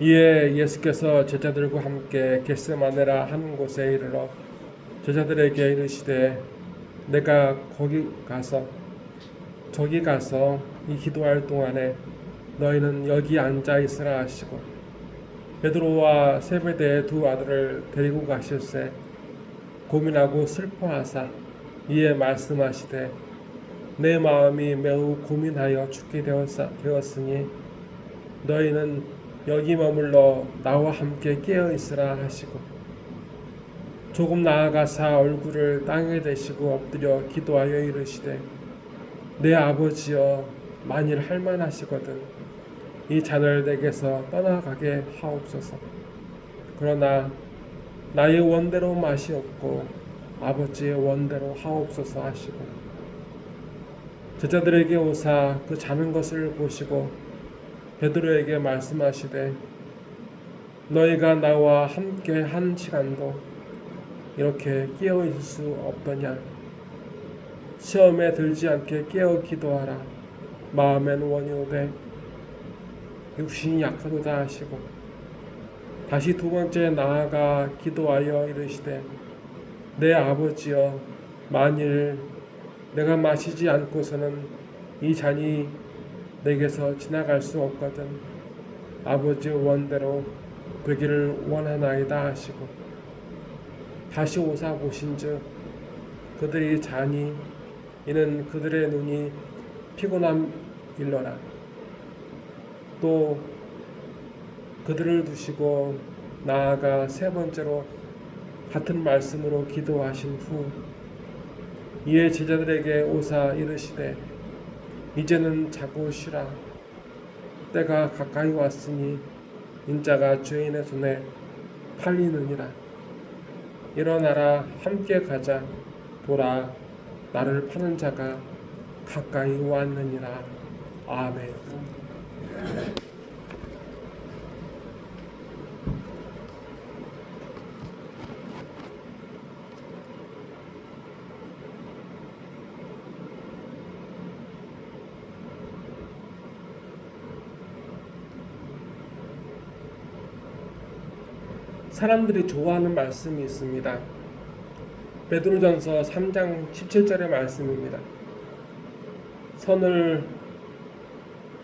이에 예수께서 제자들과 함께 겟세마네라 하는 곳에 이르러 제자들에게 이르시되 내가 저기 가서 이 기도할 동안에 너희는 여기 앉아 있으라 하시고 베드로와 세베대의 두 아들을 데리고 가실새 고민하고 슬퍼하사 이에 말씀하시되 내 마음이 매우 고민하여 죽게 되었으니 너희는 여기 머물러 나와 함께 깨어 있으라 하시고 조금 나아가사 얼굴을 땅에 대시고 엎드려 기도하여 이르시되 내 아버지여 만일 할만하시거든 이 잔을 내게서 떠나가게 하옵소서. 그러나 나의 원대로 맛이 없고 아버지의 원대로 하옵소서 하시고 제자들에게 오사 그 자는 것을 보시고 베드로에게 말씀하시되 너희가 나와 함께 한 시간도 이렇게 깨어 있을 수 없더냐. 시험에 들지 않게 깨어 기도하라. 마음엔 원이 오되 육신이 약하도다 하시고 다시 두 번째 나아가 기도하여 이르시되 내 아버지여 만일 내가 마시지 않고서는 이 잔이 내게서 지나갈 수 없거든 아버지의 원대로 되기를 원하나이다 하시고 다시 오사 보신즉 그들이 자니 이는 그들의 눈이 피곤함일러라. 또 그들을 두시고 나아가 세 번째로 같은 말씀으로 기도하신 후 이에 제자들에게 오사 이르시되 이제는 자고 쉬라. 때가 가까이 왔으니 인자가 죄인의 손에 팔리느니라. 일어나라 함께 가자. 보라 나를 파는 자가 가까이 왔느니라. 아멘. 사람들이 좋아하는 말씀이 있습니다. 베드로전서 3장 17절의 말씀입니다. 선을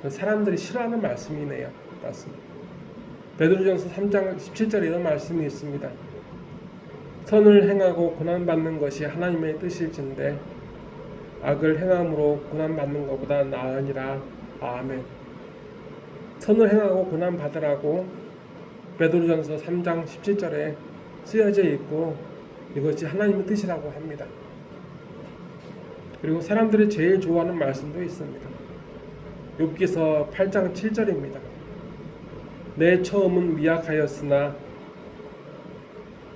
사람들이 싫어하는 말씀이네요. 맞습니다. 베드로전서 3장 17절에 이런 말씀이 있습니다. 선을 행하고 고난받는 것이 하나님의 뜻일진데 악을 행함으로 고난받는 것보다 나으니라. 아멘. 선을 행하고 고난받으라고 베드로전서 3장 17절에 쓰여져 있고 이것이 하나님의 뜻이라고 합니다. 그리고 사람들이 제일 좋아하는 말씀도 있습니다. 욥기서 8장 7절입니다. 내 처음은 미약하였으나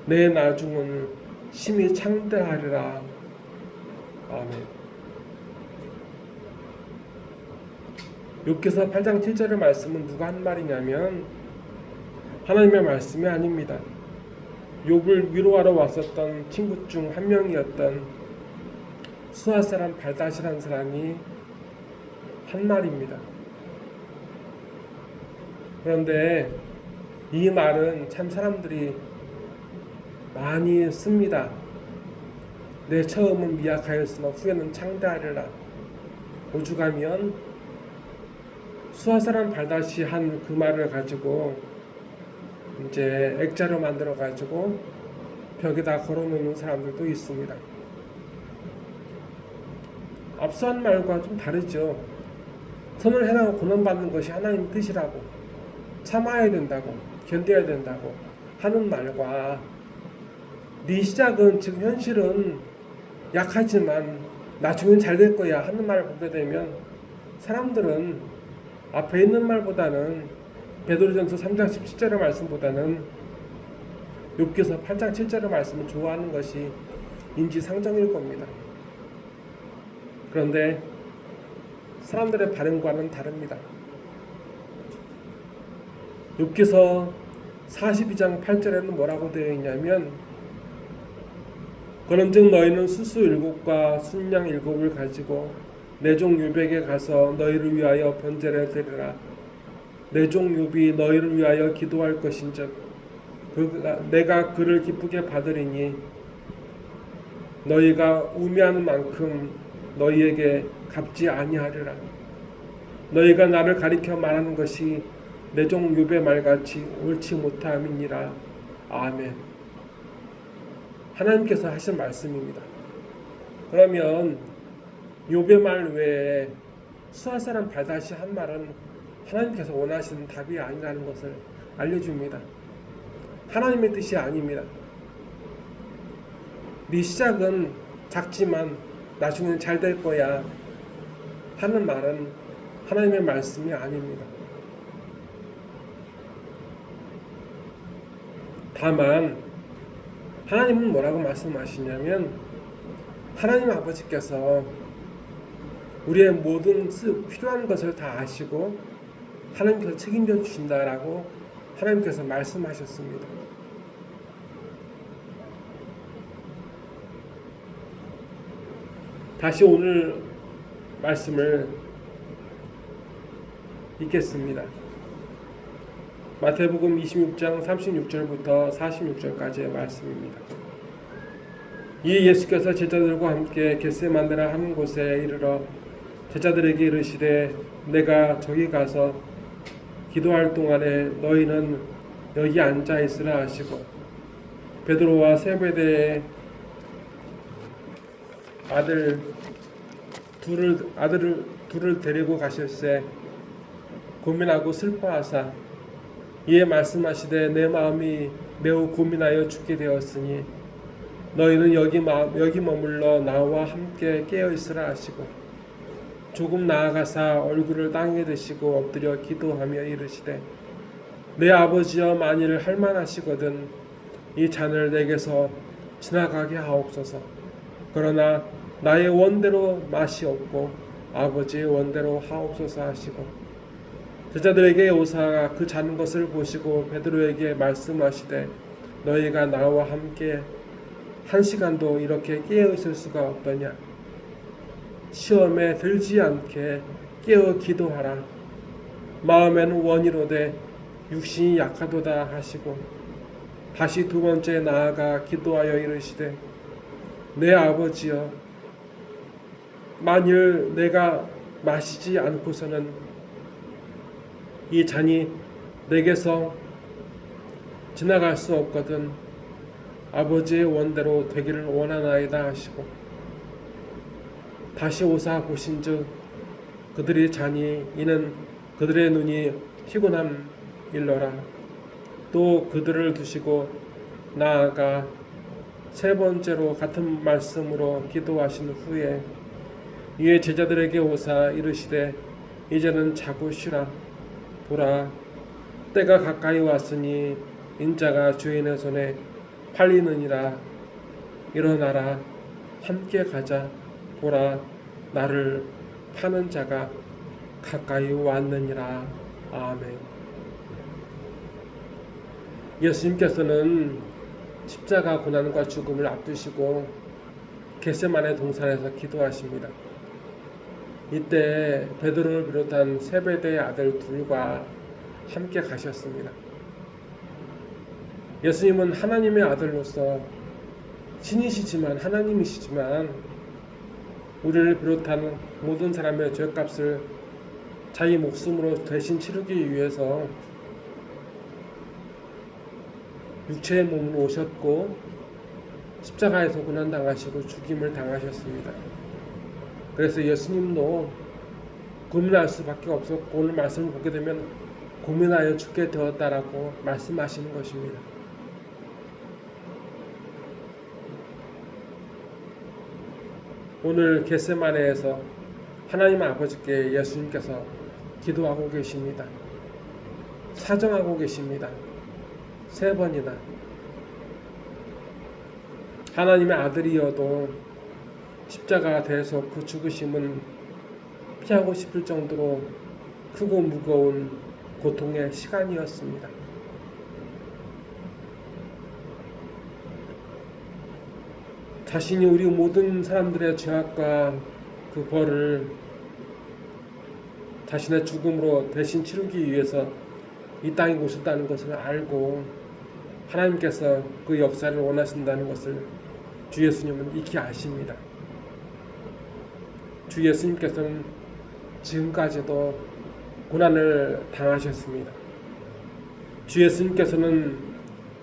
내 나중은 심히 창대하리라. 아멘. 욥기서 8장 7절의 말씀은 누가 한 말이냐면 하나님의 말씀이 아닙니다. 욥을 위로하러 왔었던 친구 중 한 명이었던 수아 사람 발닷이라는 사람이 한 말입니다. 그런데 이 말은 참 사람들이 많이 씁니다. 내 처음은 미약하였으나 후에는 창대하리라. 오죽하면 수아 사람 발닷이 한 그 말을 가지고 이제 액자로 만들어 가지고 벽에다 걸어놓는 사람들도 있습니다. 앞서 한 말과 좀 다르죠. 선을 행하고 고난받는 것이 하나님의 뜻이라고, 참아야 된다고, 견뎌야 된다고 하는 말과 네 시작은 지금 현실은 약하지만 나중엔 잘 될 거야 하는 말을 보게 되면 사람들은 앞에 있는 말보다는 베드로전서 3장 17절의 말씀보다는 욥기서 8장 7절의 말씀을 좋아하는 것이 인지상정일 겁니다. 그런데 사람들의 반응과는 다릅니다. 욥기서 42장 8절에는 뭐라고 되어 있냐면 그런즉 너희는 수수 7과 순양 7을 가지고 내 종 욥에게 가서 너희를 위하여 번제를 드리라. 내 종 욥이 너희를 위하여 기도할 것인즉 내가 그를 기쁘게 받으리니 너희가 우매하는 만큼 너희에게 갚지 아니하리라. 너희가 나를 가리켜 말하는 것이 내 종 욥의 말같이 옳지 못함이니라. 아멘. 하나님께서 하신 말씀입니다. 그러면 욥의 말 외에 수아사람 발다시 한 말은 하나님께서 원하시는 답이 아니라는 것을 알려줍니다. 하나님의 뜻이 아닙니다. 네 시작은 작지만 나중엔 잘 될 거야 하는 말은 하나님의 말씀이 아닙니다. 다만 하나님은 뭐라고 말씀하시냐면 하나님 아버지께서 우리의 모든 필요한 것을 다 아시고 하나님께서 책임져 주신다라고 하나님께서 말씀하셨습니다. 다시 오늘 말씀을 읽겠습니다. 마태복음 26장 36절부터 46절까지의 말씀입니다. 이에 예수께서 제자들과 함께 겟세마네라 하는 곳에 이르러 제자들에게 이르시되 내가 저기 가서 기도할 동안에 너희는 여기 앉아 있으라 하시고 베드로와 세베대의 아들을 둘을 데리고 가실새 고민하고 슬퍼하사 이에 말씀하시되 내 마음이 매우 고민하여 죽게 되었으니 너희는 여기 머물러 나와 함께 깨어 있으라 하시고 조금 나아가사 얼굴을 땅에 드시고 엎드려 기도하며 이르시되 내 아버지여 만일 할만하시거든 이 잔을 내게서 지나가게 하옵소서. 그러나 나의 원대로 맛이 없고 아버지의 원대로 하옵소서 하시고 제자들에게 오사 그 잔 것을 보시고 베드로에게 말씀하시되 너희가 나와 함께 한 시간도 이렇게 깨어 있을 수가 없더냐. 시험에 들지 않게 깨어 기도하라. 마음에는 원이로되 육신이 약하도다 하시고 다시 두 번째 나아가 기도하여 이르시되 내 아버지여 만일 내가 마시지 않고서는 이 잔이 내게서 지나갈 수 없거든 아버지의 원대로 되기를 원하나이다 하시고 다시 오사 보신즉 그들의 잔이 이는 그들의 눈이 피곤함 일러라. 또 그들을 두시고 나아가 세 번째로 같은 말씀으로 기도하신 후에 이에 제자들에게 오사 이르시되 이제는 자고 쉬라. 보라 때가 가까이 왔으니 인자가 주인의 손에 팔리느니라. 일어나라 함께 가자. 보라 나를 파는 자가 가까이 왔느니라. 아멘. 예수님께서는 십자가 고난과 죽음을 앞두시고 겟세마네 동산에서 기도하십니다. 이때 베드로를 비롯한 세베대의 아들 둘과 함께 가셨습니다. 예수님은 하나님의 아들로서 신이시지만 하나님이시지만 우리를 비롯한 모든 사람의 죄값을 자기 목숨으로 대신 치르기 위해서 육체의 몸으로 오셨고 십자가에서 고난당하시고 죽임을 당하셨습니다. 그래서 예수님도 고민할 수밖에 없었고 오늘 말씀을 보게 되면 고민하여 죽게 되었다라고 말씀하시는 것입니다. 오늘 겟세마네에서 하나님 아버지께 예수님께서 기도하고 계십니다. 사정하고 계십니다. 3번이나 하나님의 아들이어도 십자가 대에서 그 죽으심은 피하고 싶을 정도로 크고 무거운 고통의 시간이었습니다. 자신이 우리 모든 사람들의 죄악과 그 벌을 자신의 죽음으로 대신 치르기 위해서 이 땅에 오셨다는 것을 알고 하나님께서 그 역사를 원하신다는 것을 주 예수님은 익히 아십니다. 주 예수님께서는 지금까지도 고난을 당하셨습니다. 주 예수님께서는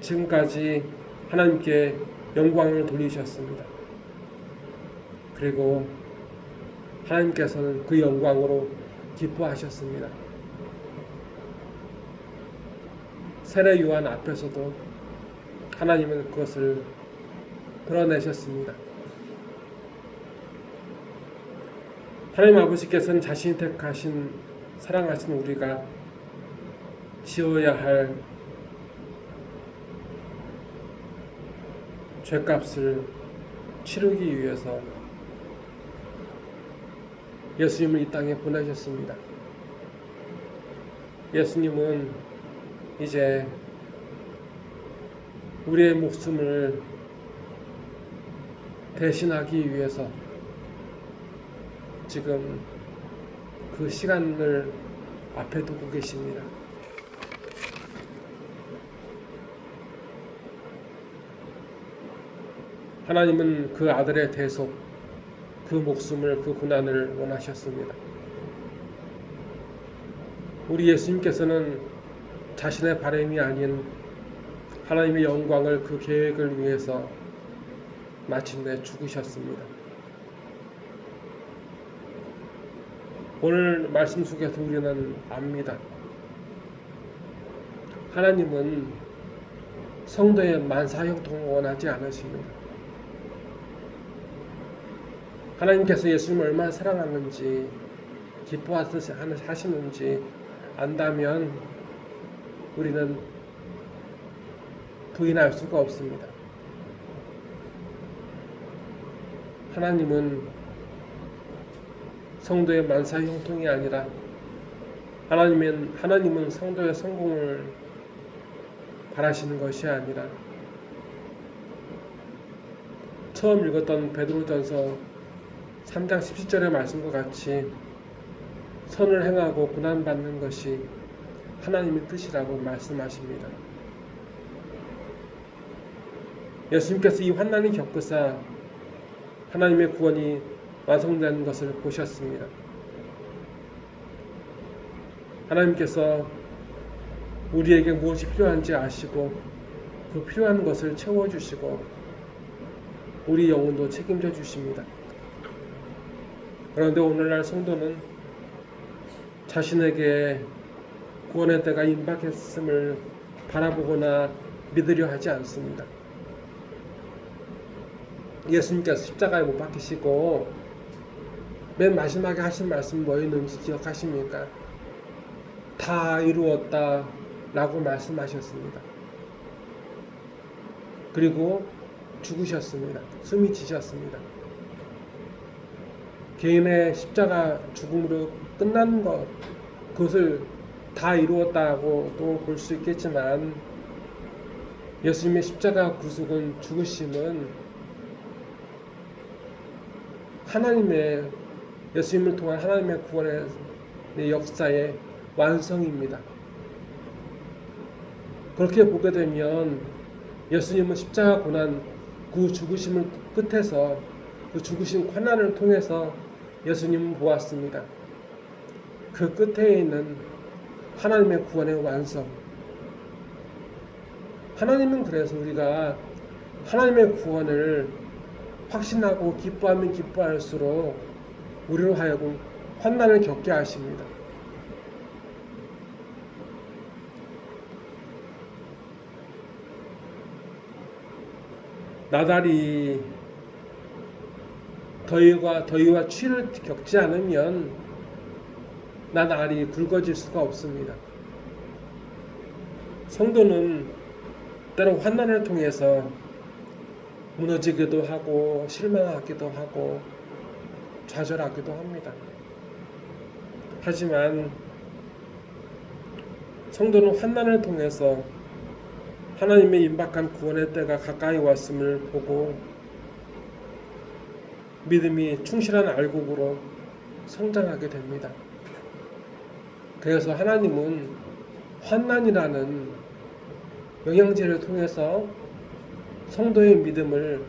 지금까지 하나님께 영광을 돌리셨습니다. 그리고 하나님께서는 그 영광으로 기뻐하셨습니다. 세례 요한 앞에서도 하나님은 그것을 드러내셨습니다. 하나님 아버지께서는 자신이 택하신 사랑하신 우리가 지어야 할 죄값을 치르기 위해서 예수님을 이 땅에 보내셨습니다. 예수님은 이제 우리의 목숨을 대신하기 위해서 지금 그 시간을 앞에 두고 계십니다. 하나님은 그 아들의 대속, 그 목숨을, 그 고난을 원하셨습니다. 우리 예수님께서는 자신의 바람이 아닌 하나님의 영광을, 그 계획을 위해서 마침내 죽으셨습니다. 오늘 말씀 속에서 우리는 압니다. 하나님은 성도의 만사형통을 원하지 않으십니다. 하나님께서 예수님을 얼마나 사랑하는지, 기뻐하시는지 안다면 우리는 부인할 수가 없습니다. 하나님은 성도의 만사형통이 아니라 하나님은 성도의 성공을 바라시는 것이 아니라 처음 읽었던 베드로전서 3장 17절의 말씀과 같이 선을 행하고 고난받는 것이 하나님의 뜻이라고 말씀하십니다. 예수님께서 이 환난을 겪으사 하나님의 구원이 완성되는 것을 보셨습니다. 하나님께서 우리에게 무엇이 필요한지 아시고 그 필요한 것을 채워주시고 우리 영혼도 책임져 주십니다. 그런데 오늘날 성도는 자신에게 구원의 때가 임박했음을 바라보거나 믿으려 하지 않습니다. 예수님께서 십자가에 못 박히시고 맨 마지막에 하신 말씀 뭐였는지 기억하십니까? 다 이루었다 라고 말씀하셨습니다. 그리고 죽으셨습니다. 숨이 지셨습니다. 개인의 십자가 죽음으로 끝난 것, 그것을 다 이루었다고도 볼 수 있겠지만 예수님의 십자가 구속은, 죽으심은 예수님을 통한 하나님의 구원의 역사의 완성입니다. 그렇게 보게 되면 예수님은 십자가 고난, 그 죽으심을 끝에서, 그 죽으심 환난을 통해서 예수님은 보았습니다. 그 끝에 있는 하나님의 구원의 완성. 하나님은 그래서 우리가 하나님의 구원을 확신하고 기뻐하면 기뻐할수록 우리로 하여금 환난을 겪게 하십니다. 나달이 더위와 추위를 겪지 않으면 나달이 굵어질 수가 없습니다. 성도는 때로 환난을 통해서 무너지기도 하고 실망하기도 하고 좌절하기도 합니다. 하지만 성도는 환난을 통해서 하나님의 임박한 구원의 때가 가까이 왔음을 보고 믿음이 충실한 알곡으로 성장하게 됩니다. 그래서 하나님은 환난이라는 영양제를 통해서 성도의 믿음을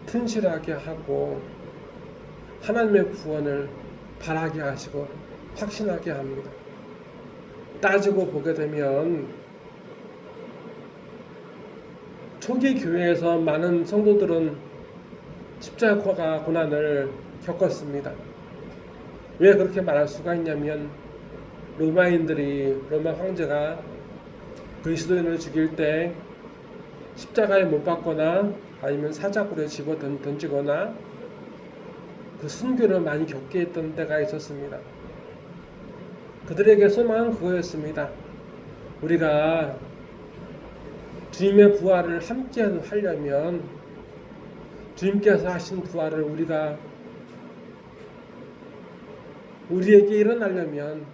튼실하게 하고 하나님의 구원을 바라게 하시고 확신하게 합니다. 따지고 보게 되면 초기 교회에서 많은 성도들은 십자가 고난을 겪었습니다. 왜 그렇게 말할 수가 있냐면 로마 황제가 그리스도인을 죽일 때 십자가에 못 박거나 아니면 사자굴에 집어 던지거나 그 순교를 많이 겪게 했던 때가 있었습니다. 그들에게 소망은 그거였습니다. 우리가 주님의 부활을 함께 하려면, 주님께서 하신 부활을 우리에게 일어나려면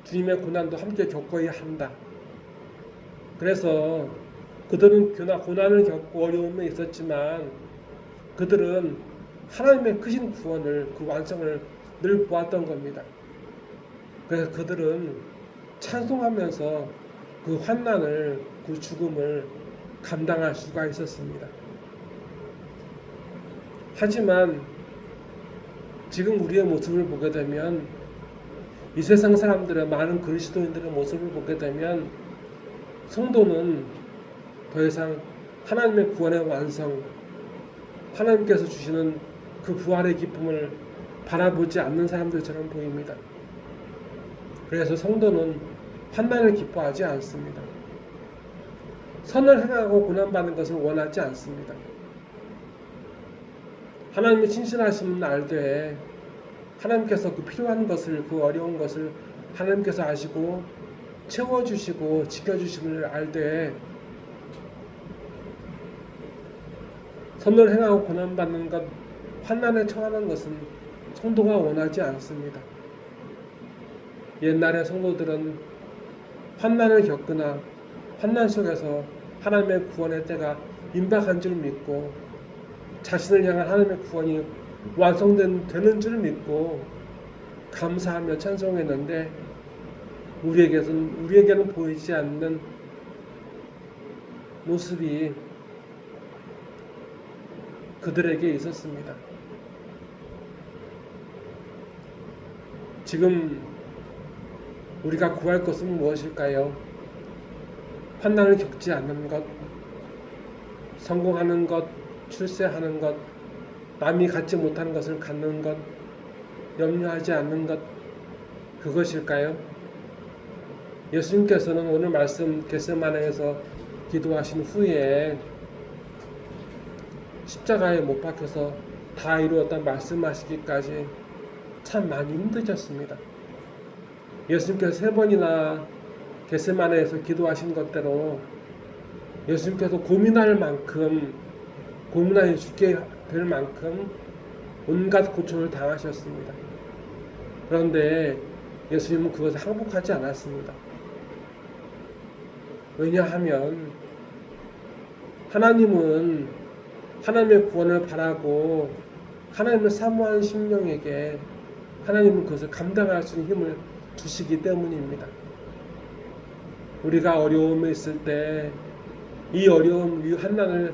주님의 고난도 함께 겪어야 한다. 그래서 그들은 고난을 겪고 어려움이 있었지만 그들은 하나님의 크신 구원을, 그 완성을 늘 보았던 겁니다. 그래서 그들은 찬송하면서 그 환난을, 그 죽음을 감당할 수가 있었습니다. 하지만 지금 우리의 모습을 보게 되면, 이 세상 사람들의 많은 그리스도인들의 모습을 보게 되면 성도는 더 이상 하나님의 구원의 완성, 하나님께서 주시는 그 부활의 기쁨을 바라보지 않는 사람들처럼 보입니다. 그래서 성도는 환난을 기뻐하지 않습니다. 선을 행하고 고난받는 것을 원하지 않습니다. 하나님의 신실하심을 알되 하나님께서 그 필요한 것을, 그 어려운 것을 하나님께서 아시고 채워주시고 지켜주심을 알되 선을 행하고 고난받는 것, 환난에 처하는 것은 성도가 원하지 않습니다. 옛날의 성도들은 환난을 겪거나 환난 속에서 하나님의 구원의 때가 임박한 줄 믿고 자신을 향한 하나님의 구원이 완성되는 줄 믿고 감사하며 찬송했는데 우리에게는 보이지 않는 모습이 그들에게 있었습니다. 지금 우리가 구할 것은 무엇일까요? 환난을 겪지 않는 것, 성공하는 것, 출세하는 것, 남이 갖지 못하는 것을 갖는 것, 염려하지 않는 것, 그것일까요? 예수님께서는 오늘 말씀 겟세마네에서 기도하신 후에 십자가에 못 박혀서 다 이루었다 말씀하시기까지 참 많이 힘드셨습니다. 예수님께서 3번이나 겟세마네에서 기도하신 것대로 예수님께서 고민하여 죽게 될 만큼 온갖 고초를 당하셨습니다. 그런데 예수님은 그것을 항복하지 않았습니다. 왜냐하면 하나님은 하나님의 구원을 바라고 하나님을 사모하는 심령에게 하나님은 그것을 감당할 수 있는 힘을 주시기 때문입니다. 우리가 어려움에 있을 때 이 어려움, 이 환난을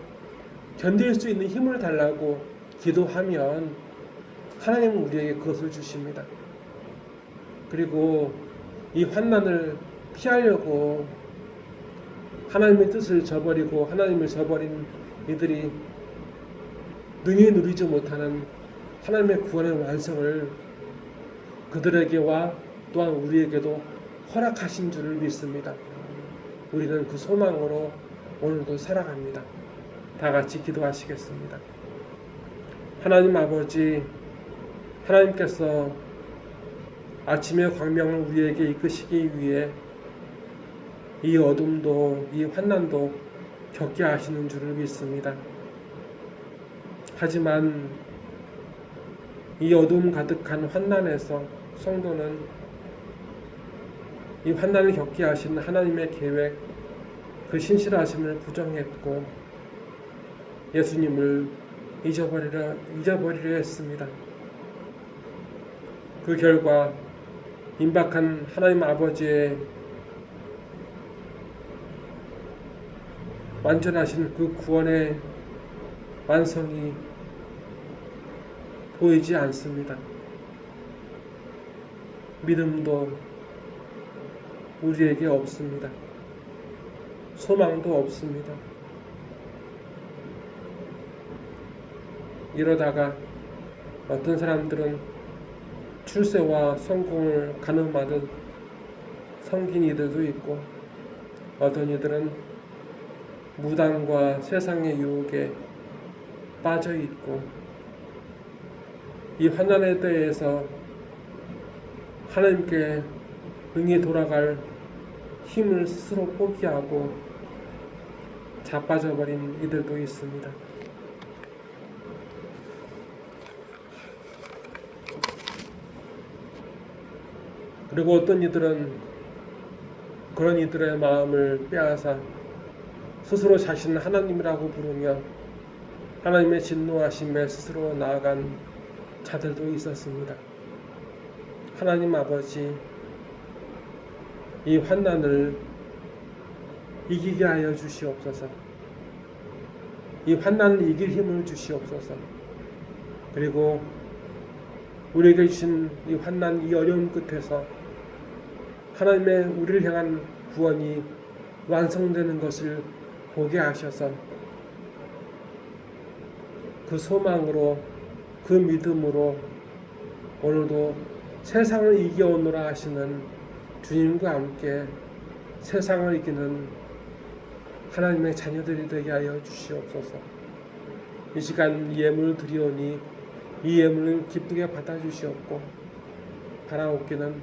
견딜 수 있는 힘을 달라고 기도하면 하나님은 우리에게 그것을 주십니다. 그리고 이 환난을 피하려고 하나님의 뜻을 저버리고 하나님을 저버린 이들이 능히 누리지 못하는 하나님의 구원의 완성을 그들에게와 또한 우리에게도 허락하신 줄을 믿습니다. 우리는 그 소망으로 오늘도 살아갑니다. 다 같이 기도하시겠습니다. 하나님 아버지, 하나님께서 아침의 광명을 우리에게 이끄시기 위해 이 어둠도 이 환난도 겪게 하시는 줄을 믿습니다. 하지만 이 어둠 가득한 환난에서 성도는 이 환난을 겪게 하신 하나님의 계획, 그 신실하심을 부정했고 예수님을 잊어버리려 했습니다. 그 결과 임박한 하나님 아버지의 완전하신 그 구원의 완성이 보이지 않습니다. 믿음도 우리에게 없습니다. 소망도 없습니다. 이러다가 어떤 사람들은 출세와 성공을 가늠하듯 섬긴 이들도 있고, 어떤 이들은 무당과 세상의 유혹에 빠져 있고, 이 환난에 대해서 하나님께 응해 돌아갈 힘을 스스로 포기하고 자빠져버린 이들도 있습니다. 그리고 어떤 이들은 그런 이들의 마음을 빼앗아 스스로 자신을 하나님이라고 부르며 하나님의 진노하심에 스스로 나아간 자들도 있었습니다. 하나님 아버지, 이 환난을 이기게 하여 주시옵소서. 이 환난을 이길 힘을 주시옵소서. 그리고 우리에게 주신 이 환난, 이 어려움 끝에서 하나님의 우리를 향한 구원이 완성되는 것을 보게 하셔서 그 소망으로, 그 믿음으로 오늘도 세상을 이겨오노라 하시는 주님과 함께 세상을 이기는 하나님의 자녀들이 되게 하여 주시옵소서. 이 시간 예물을 드리오니 이 예물을 기쁘게 받아주시옵고, 바라옵기는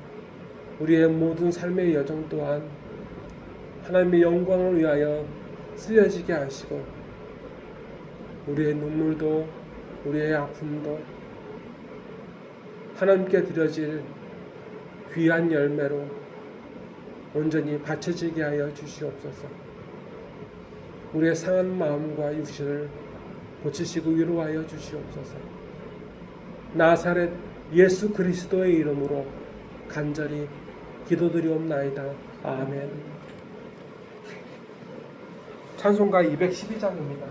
우리의 모든 삶의 여정 또한 하나님의 영광을 위하여 쓰여지게 하시고, 우리의 눈물도 우리의 아픔도 하나님께 드려질 귀한 열매로 온전히 바쳐지게 하여 주시옵소서. 우리의 상한 마음과 육신을 고치시고 위로하여 주시옵소서. 나사렛 예수 그리스도의 이름으로 간절히 기도드리옵나이다. 아멘. 찬송가 212장입니다.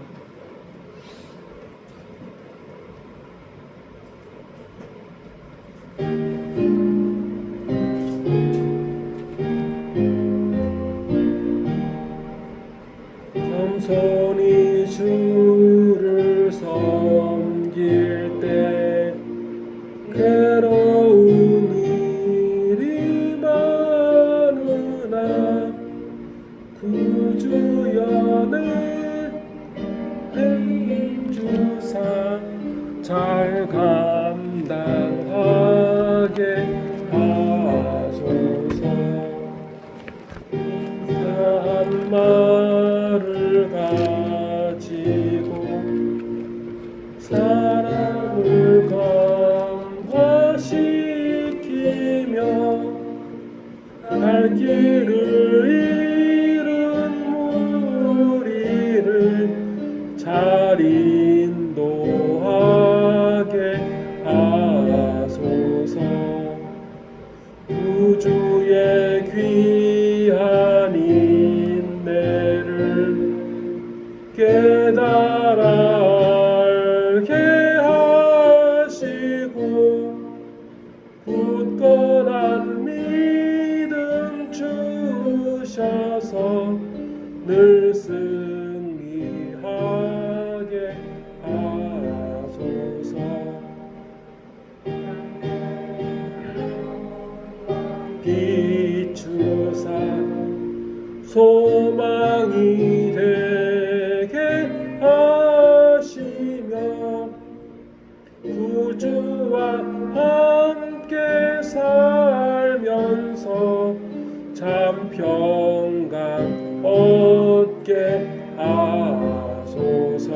겸손히 주를 섬길 때 괴로운 일이 많으나 구주여 내 주사 잘 감당하게 하소서. 한 말을 가지고 사랑을 강화시키며 갈 길을 잃은 무리를 잘 인도하게 하소서. 구주의 귀한 인내를 깨달아 알게 하시고 굳건한 믿음 주셔서 늘 승리하게 하소서. 비추사 소망이 되게 하시며 구주와 함께 살면서 참 평강 얻게 하소서.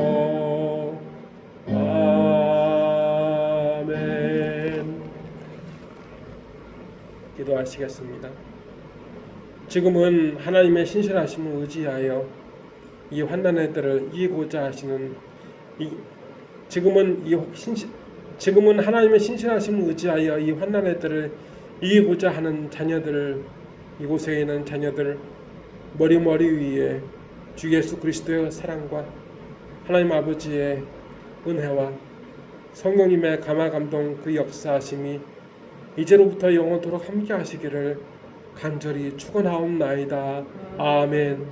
아멘. 기도하시겠습니다. 지금은 하나님의 신실하심을 의지하여 이 환난의 때를 이기고자 하시는 지금은 하나님의 신실하심을 의지하여 이 환난의 때를 이기고자 하는 자녀들, 이곳에 있는 자녀들 머리 위에 주 예수 그리스도의 사랑과 하나님 아버지의 은혜와 성령님의 감화 감동 그 역사하심이 이제로부터 영원토록 함께 하시기를 간절히 축원하옵나이다. 아멘.